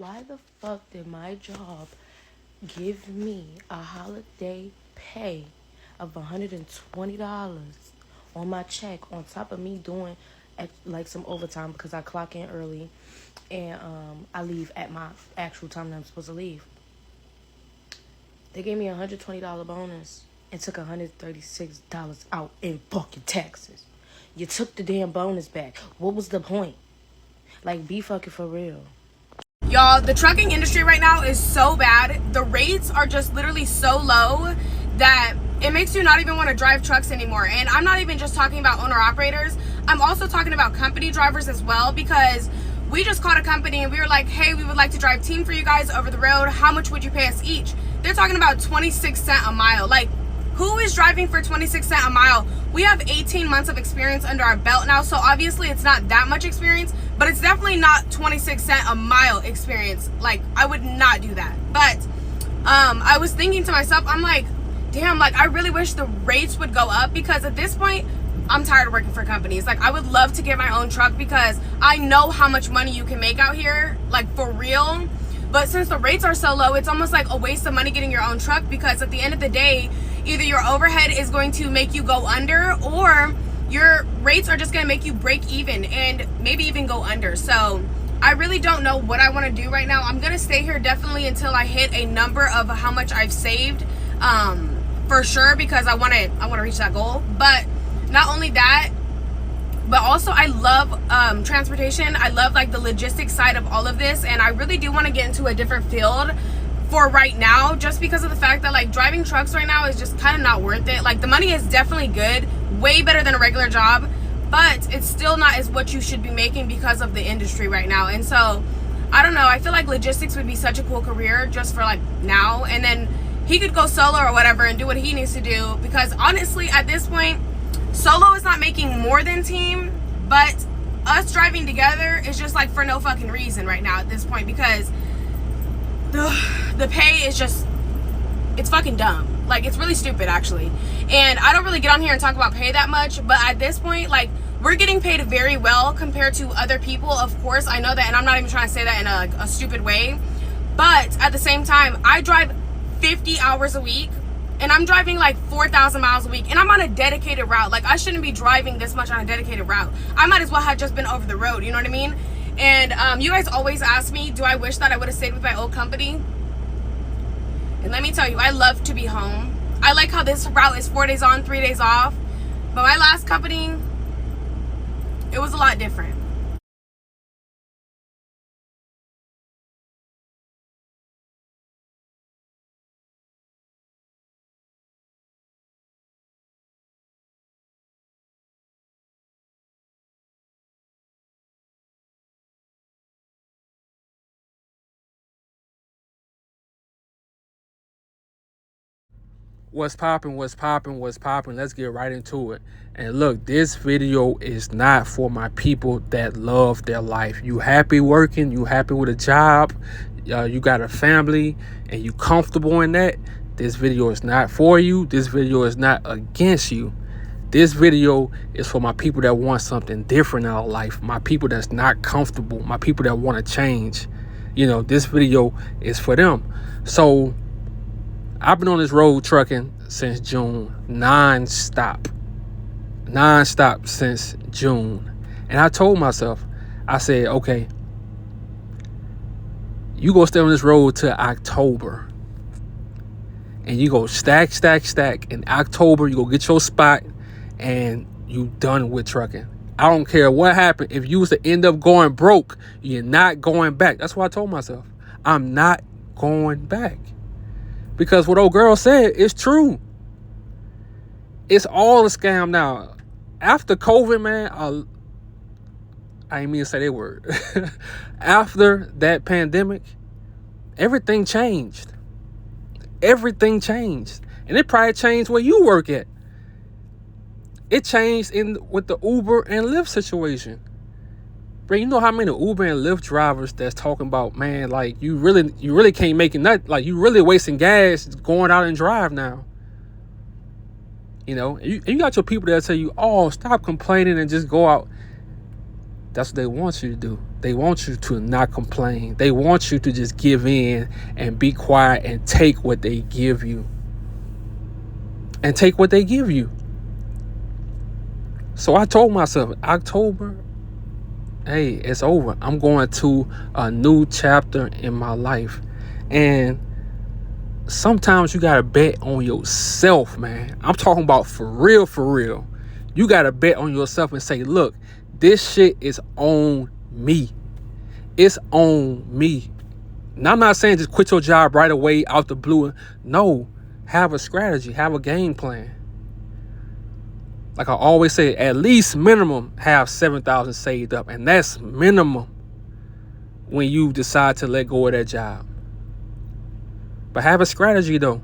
Why the fuck did my job give me a holiday pay of $120 on my check on top of me doing like some overtime because I clock in early and I leave at my actual time that I'm supposed to leave? They gave me a $120 bonus and took $136 out in fucking taxes. You took the damn bonus back. What was the point? Like, be fucking for real. Y'all, the trucking industry right now is so bad. The rates are just literally so low that it makes you not even want to drive trucks anymore. And I'm not even just talking about owner operators. I'm also talking about company drivers as well, because we just called a company and we were like, hey, we would like to drive team for you guys over the road. How much would you pay us each? They're talking about 26 cents a mile. Like, who is driving for 26 cents a mile? We have 18 months of experience under our belt now, so obviously it's not that much experience, but it's definitely not 26 cents a mile experience. Like, I would not do that. But I was thinking to myself, I'm like, damn, like, I really wish the rates would go up, because at this point, I'm tired of working for companies. Like, I would love to get my own truck because I know how much money you can make out here, like, for real. But since the rates are so low, it's almost like a waste of money getting your own truck, because at the end of the day, either your overhead is going to make you go under, or your rates are just going to make you break even and maybe even go under. So I really don't know what I want to do right now. I'm going to stay here definitely until I hit a number of how much I've saved, for sure, because I want to reach that goal. But not only that, but also I love transportation. I love like the logistics side of all of this, and I really do want to get into a different field for right now, just because of the fact that like driving trucks right now is just kind of not worth it. Like, the money is definitely good, way better than a regular job, but it's still not as what you should be making because of the industry right now. And so I don't know, I feel like logistics would be such a cool career just for like now, and then he could go solo or whatever and do what he needs to do, because honestly at this point, solo is not making more than team, but us driving together is just like for no fucking reason right now at this point, because the pay is just, it's fucking dumb. Like, it's really stupid actually. And I don't really get on here and talk about pay that much, but at this point, like, we're getting paid very well compared to other people. Of course, I know that, and I'm not even trying to say that in a stupid way, but at the same time, I drive 50 hours a week, and I'm driving like 4,000 miles a week, and I'm on a dedicated route. Like, I shouldn't be driving this much on a dedicated route. I might as well have just been over the road, you know what I mean? And you guys always ask me, do I wish that I would have stayed with my old company? And let me tell you, I love to be home. I like how this route is 4 days on, 3 days off. But my last company, it was a lot different. What's popping, what's popping, what's popping? Let's get right into it. And look, this video is not for my people that love their life. You happy working, you happy with a job, you got a family, and you comfortable in that. This video is not for you. This video is not against you. This video is for my people that want something different in our life. My people that's not comfortable. My people that want to change. You know, this video is for them. So I've been on this road trucking since June, non-stop since June. And I told myself, I said, okay, you go stay on this road till October. And you go stack. In October, you go get your spot and you done with trucking. I don't care what happened. If you was to end up going broke, you're not going back. That's what I told myself. I'm not going back. Because what old girl said is true. It's all a scam now. After COVID, man, I ain't mean to say that word. After that pandemic, everything changed. Everything changed. And it probably changed where you work at. It changed with the Uber and Lyft situation. Bro, you know how many Uber and Lyft drivers that's talking about, man, like, you really can't make it nut. Like, you really wasting gas going out and drive now. You know, you got your people that tell you, oh, stop complaining and just go out. That's what they want you to do. They want you to not complain. They want you to just give in and be quiet and take what they give you. And take what they give you. So I told myself, October, hey, it's over. I'm going to a new chapter in my life. And sometimes you got to bet on yourself, man. I'm talking about for real, for real. You got to bet on yourself and say, look, this shit is on me. It's on me. Now, I'm not saying just quit your job right away out the blue. No, have a strategy, have a game plan. Like I always say, at least minimum have $7,000 saved up. And that's minimum when you decide to let go of that job. But have a strategy though.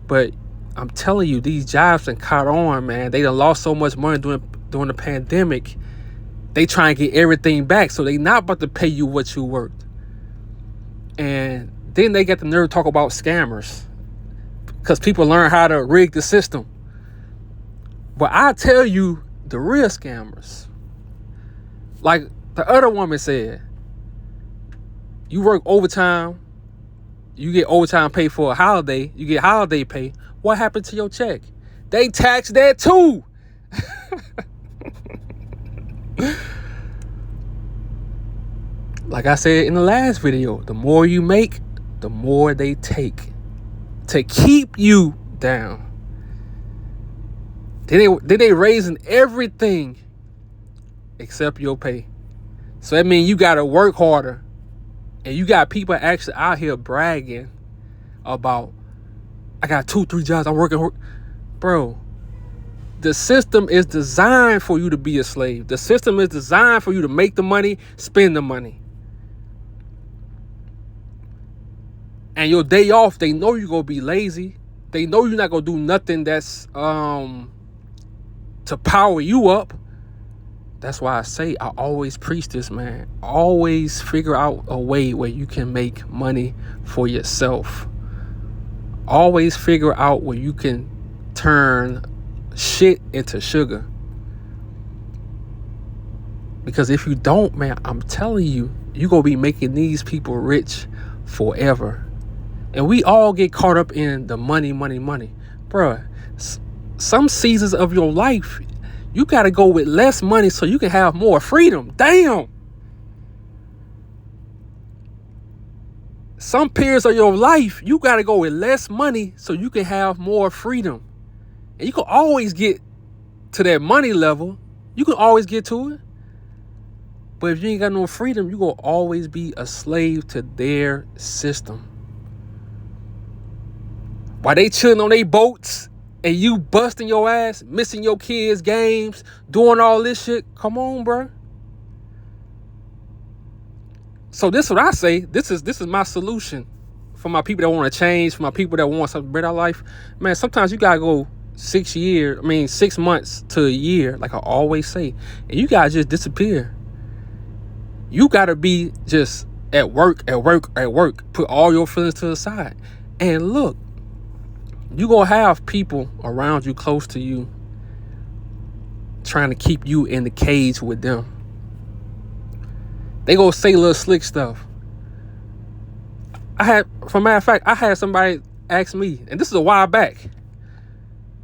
But I'm telling you, these jobs done caught on, man. They done lost so much money during the pandemic. They try and get everything back. So they not about to pay you what you worked. And then they get the nerve to talk about scammers. Because people learn how to rig the system. But I tell you, the real scammers, like the other woman said, you work overtime, you get overtime pay for a holiday, you get holiday pay. What happened to your check? They tax that too. Like I said in the last video, the more you make, the more they take to keep you down. Then they raising everything except your pay. So that means you got to work harder. And you got people actually out here bragging about, I got 2-3 jobs, I'm working. Bro, the system is designed for you to be a slave. The system is designed for you to make the money, spend the money. And your day off, they know you're going to be lazy. They know you're not going to do nothing that's to power you up. That's why I say, I always preach this, man. Always figure out a way where you can make money for yourself. Always figure out where you can turn shit into sugar. Because if you don't, man, I'm telling you, you're going to be making these people rich forever. And we all get caught up in the money. Bruh, some seasons of your life, you got to go with less money so you can have more freedom. Damn. Some periods of your life, you got to go with less money so you can have more freedom. And you can always get to that money level. You can always get to it. But if you ain't got no freedom, you're going to always be a slave to their system. While they chilling on their boats and you busting your ass, missing your kids' games, doing all this shit, come on, bro. So this is what I say. This is my solution for my people that want to change, for my people that want something better in life. Man, sometimes you got to go 6 months to a year, like I always say. And you got to just disappear. You got to be just at work. Put all your feelings to the side. And look, you're going to have people around you, close to you, trying to keep you in the cage with them. They going to say little slick stuff. For a matter of fact, I had somebody ask me, and this is a while back,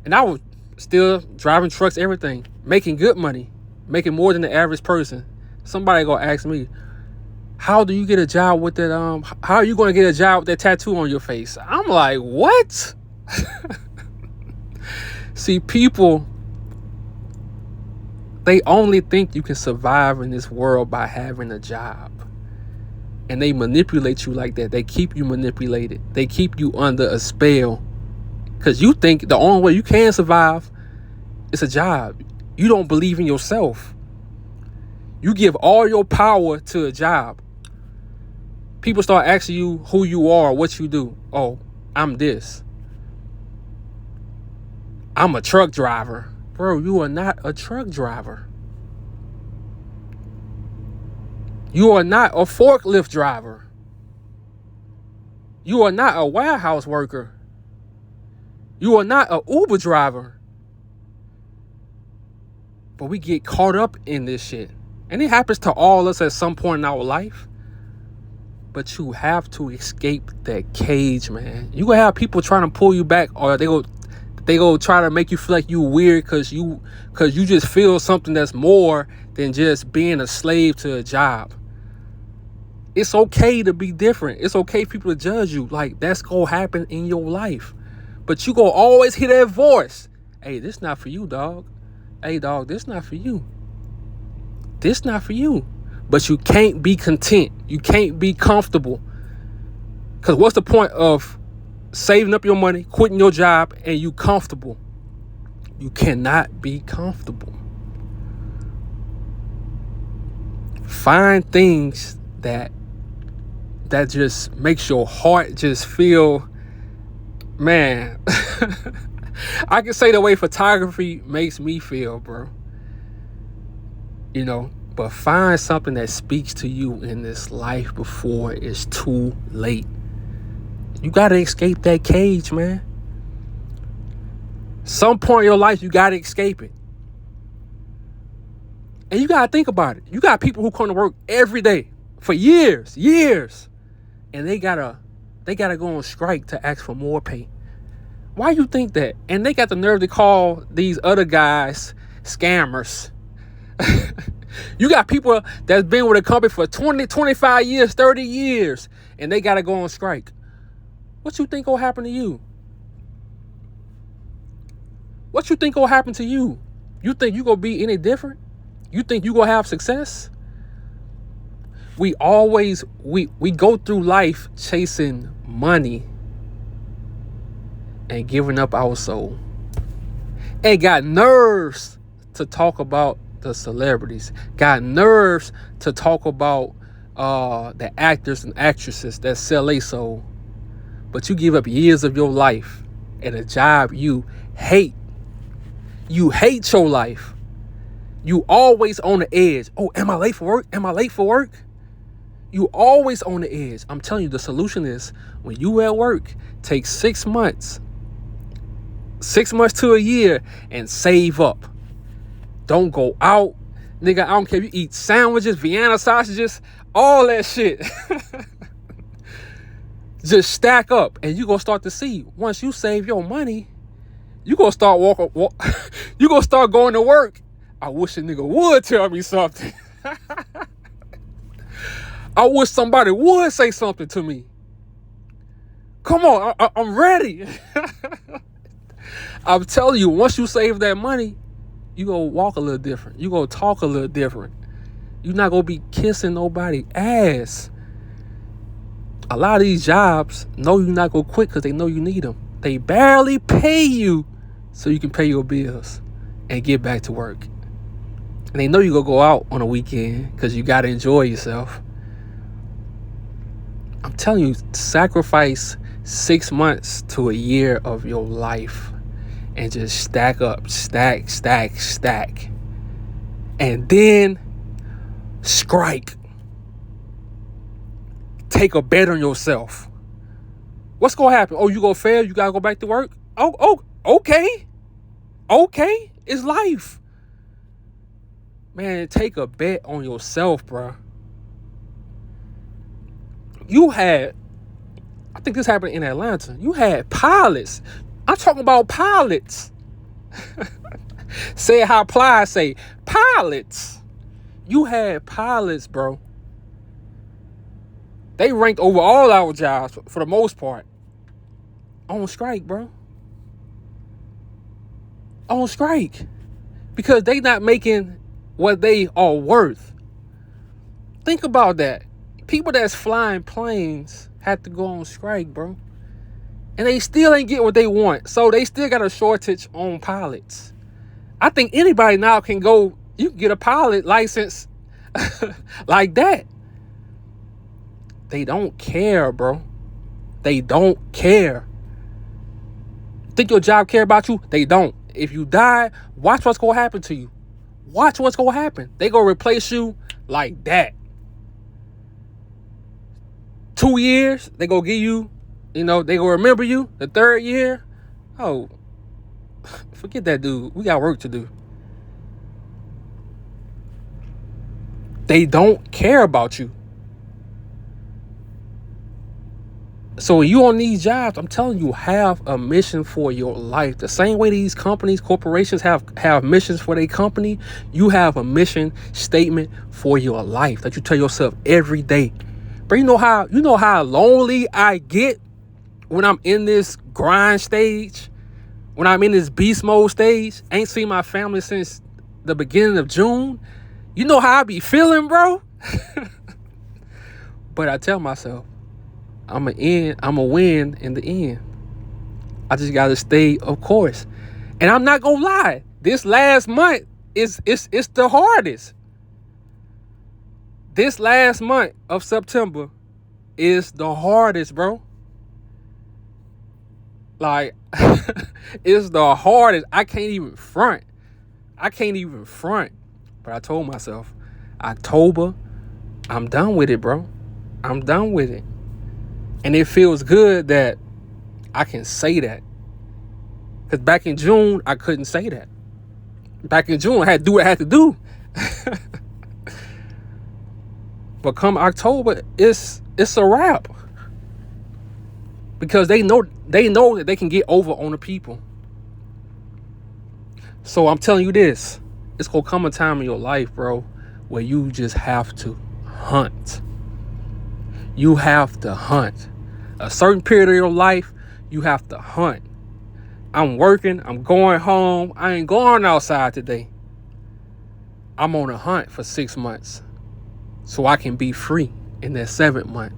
and I was still driving trucks, everything, making good money, making more than the average person. Somebody going to ask me, how do you get a job with that? How are you going to get a job with that tattoo on your face? I'm like, what? See, people, they only think you can survive in this world by having a job. And they manipulate you like that. They keep you manipulated. They keep you under a spell. Because you think the only way you can survive is a job. You don't believe in yourself. You give all your power to a job. People start asking you who you are, what you do. Oh, I'm this. I'm a truck driver. Bro, you are not a truck driver. You are not a forklift driver. You are not a warehouse worker. You are not an Uber driver. But we get caught up in this shit. And it happens to all of us at some point in our life. But you have to escape that cage, man. You gonna have people trying to pull you back, or they go try to make you feel like you weird because you just feel something that's more than just being a slave to a job. It's okay to be different. It's okay for people to judge you. Like, that's gonna happen in your life. But you gonna always hear that voice. Hey, this not for you, dog. Hey, dog, this not for you. This not for you. But you can't be content. You can't be comfortable. Because what's the point of saving up your money, quitting your job, and you comfortable? You cannot be comfortable. Find things that just makes your heart just feel, man. I can say the way photography makes me feel, bro. You know, but find something that speaks to you in this life before it's too late. You gotta escape that cage, man. Some point in your life, you gotta escape it. And you gotta think about it. You got people who come to work every day for years, and they gotta go on strike to ask for more pay. Why you think that? And they got the nerve to call these other guys scammers. You got people that's been with a company for 20, 25 years, 30 years, and they gotta go on strike. What you think will happen to you? What you think will happen to you? You think you gonna be any different? You think you gonna have success? We always we go through life chasing money and giving up our soul. And got nerves to talk about the celebrities. Got nerves to talk about the actors and actresses that sell their soul. But you give up years of your life at a job you hate. You hate your life. You always on the edge. Oh, am I late for work? Am I late for work? You always on the edge. I'm telling you, the solution is when you at work, take 6 months. 6 months to a year and save up. Don't go out. Nigga, I don't care if you eat sandwiches, Vienna sausages, all that shit. Just stack up and you gonna start to see, once you save your money, you gonna start you gonna start going to work. I wish a nigga would tell me something. I wish somebody would say something to me. Come on, I'm ready. I'm telling you, once you save that money, you gonna walk a little different. You gonna talk a little different. You're not gonna be kissing nobody ass. A lot of these jobs know you're not gonna quit because they know you need them. They barely pay you so you can pay your bills and get back to work. And they know you're gonna go out on a weekend because you gotta enjoy yourself. I'm telling you, sacrifice 6 months to a year of your life and just stack up, stack. And then strike. Take a bet on yourself. What's gonna happen? Oh, you gonna fail? You gotta go back to work? Oh, okay. Okay, it's life. Man, take a bet on yourself, bro. I think this happened in Atlanta. You had pilots. I'm talking about pilots. Say how Ply say, pilots. You had pilots, bro. They ranked over all our jobs for the most part. On strike, bro. On strike. Because they not making what they are worth. Think about that. People that's flying planes have to go on strike, bro. And they still ain't get what they want. So they still got a shortage on pilots. I think anybody now can go, you can get a pilot license like that. They don't care, bro. They don't care. Think your job care about you? They don't. If you die, watch what's going to happen to you. Watch what's going to happen. They going to replace you like that. 2 years, they going to give you, they going to remember you. The 3rd year, oh, forget that dude. We got work to do. They don't care about you. So you on these jobs, I'm telling you, have a mission for your life. The same way these companies, corporations have missions for their company, you have a mission statement for your life that you tell yourself every day. But you know how lonely I get when I'm in this grind stage, when I'm in this beast mode stage. Ain't seen my family since the beginning of June. You know how I be feeling, bro? But I tell myself, I'm a win in the end. I just gotta stay, of course. And I'm not gonna lie, this last month it's the hardest. This last month of September is the hardest, bro. Like, it's the hardest. I can't even front. But I told myself, October, I'm done with it, bro. I'm done with it. And it feels good that I can say that. Because back in June, I couldn't say that. Back in June, I had to do what I had to do. But come October, it's a wrap. Because they know that they can get over on the people. So I'm telling you this. It's going to come a time in your life, bro, where you just have to hunt. You have to hunt. A certain period of your life, you have to hunt. I'm working. I'm going home. I ain't going outside today. I'm on a hunt for 6 months so I can be free in that 7th month.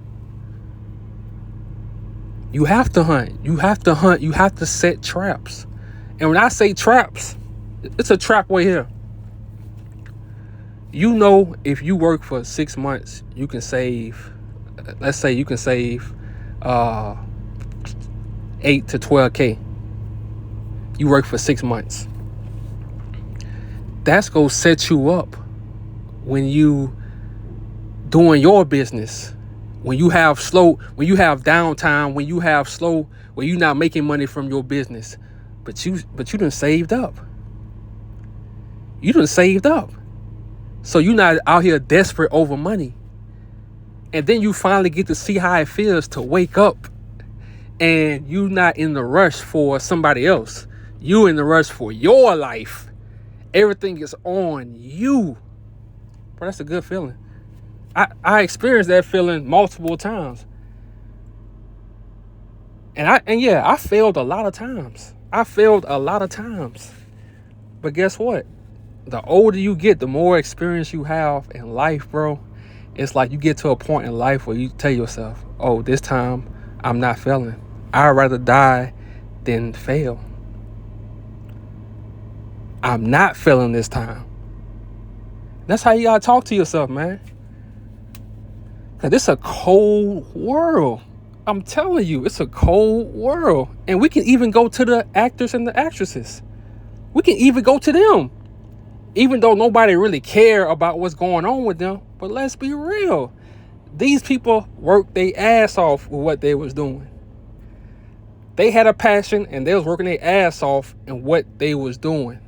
You have to hunt. You have to hunt. You have to set traps. And when I say traps, it's a trap right here. You know, if you work for 6 months, you can save, let's say you can save 8 to 12K. You work for 6 months. That's gonna set you up when you doing your business. When you have downtime, when you're not making money from your business, but you done saved up. You done saved up. So you're not out here desperate over money. And then you finally get to see how it feels to wake up and you're not in the rush for somebody else. You in the rush for your life. Everything is on you. Bro, that's a good feeling. I experienced that feeling multiple times. And I failed a lot of times. But guess what? The older you get, the more experience you have in life, bro. It's like you get to a point in life where you tell yourself, oh, this time I'm not failing. I'd rather die than fail. I'm not failing this time. That's how you gotta talk to yourself, man. Cause it's a cold world. I'm telling you, it's a cold world. And we can even go to the actors and the actresses. We can even go to them. Even though nobody really care about what's going on with them. But let's be real. These people worked their ass off with what they was doing. They had a passion and they was working their ass off in what they was doing.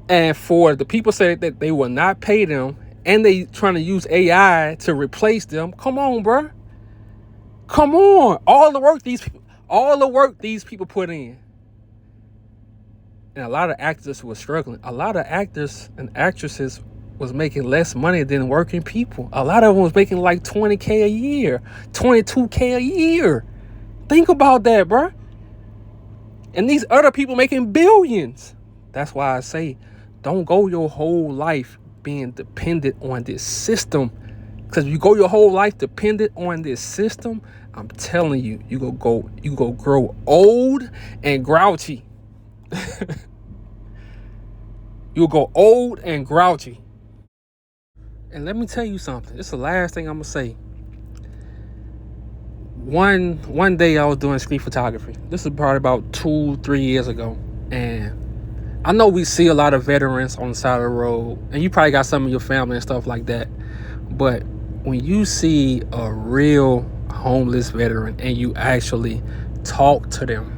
And for the people saying that they will not pay them and they trying to use AI to replace them, come on, bro. Come on. All the work these people put in. And a lot of actors were struggling. A lot of actors and actresses was making less money than working people. A lot of them was making like $20K a year, $22K a year. Think about that, bro. And these other people making billions. That's why I say, don't go your whole life being dependent on this system. Because if you go your whole life dependent on this system, I'm telling you, you go grow old and grouchy. You'll go old and grouchy. And let me tell you something. This is the last thing I'm gonna say. One day I was doing street photography. This is probably about 2-3 years ago. And I know we see a lot of veterans on the side of the road. And you probably got some of your family and stuff like that. But when you see a real homeless veteran and you actually talk to them.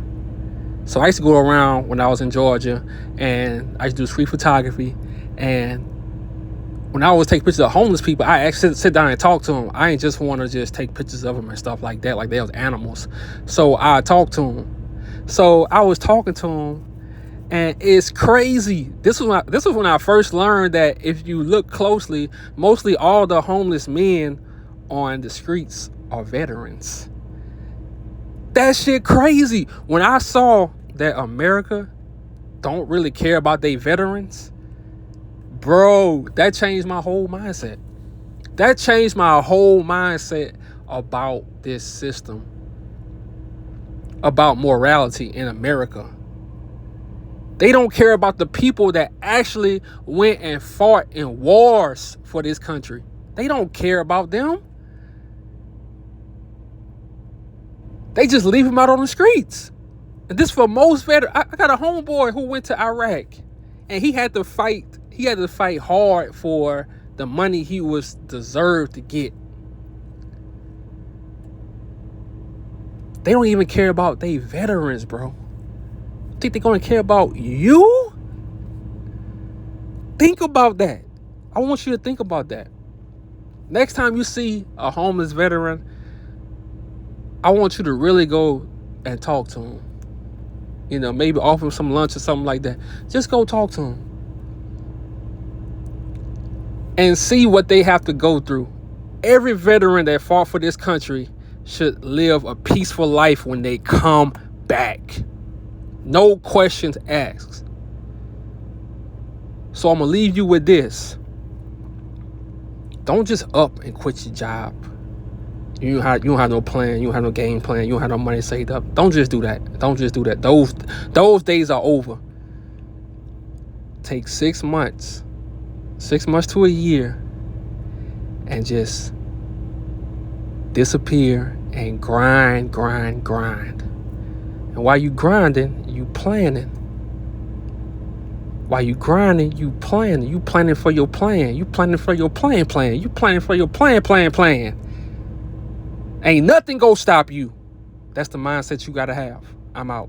So I used to go around when I was in Georgia and I used to do street photography. And when I always take pictures of homeless people, I actually sit down and talk to them. I ain't just want to just take pictures of them and stuff like that, like they was animals. So I talk to them. So I was talking to them, and it's crazy. This was when I first learned that if you look closely, mostly all the homeless men on the streets are veterans. That shit crazy. When I saw that America don't really care about their veterans, bro, that changed my whole mindset. That changed my whole mindset about this system, about morality in America. They don't care about the people that actually went and fought in wars for this country. They don't care about them. They just leave them out on the streets. And this for most veterans. I got a homeboy who went to Iraq, and he had to fight. He had to fight hard for the money he was deserved to get. They don't even care about they veterans, bro. Think they're gonna care about you? Think about that. I want you to think about that. Next time you see a homeless veteran, I want you to really go and talk to him. You know, maybe offer him some lunch or something like that. Just go talk to him and see what they have to go through. Every veteran that fought for this country should live a peaceful life when they come back. No questions asked. So I'm gonna leave you with this. Don't just up and quit your job. You don't have no plan. You don't have no game plan. You don't have no money saved up. Don't just do that. Don't just do that. Those days are over. Take 6 months to a year, and just disappear and grind. And while you grinding, you planning. While you grinding, you planning. You planning for your plan. You planning for your plan. You planning for your plan. Ain't nothing gonna stop you. That's the mindset you gotta have. I'm out.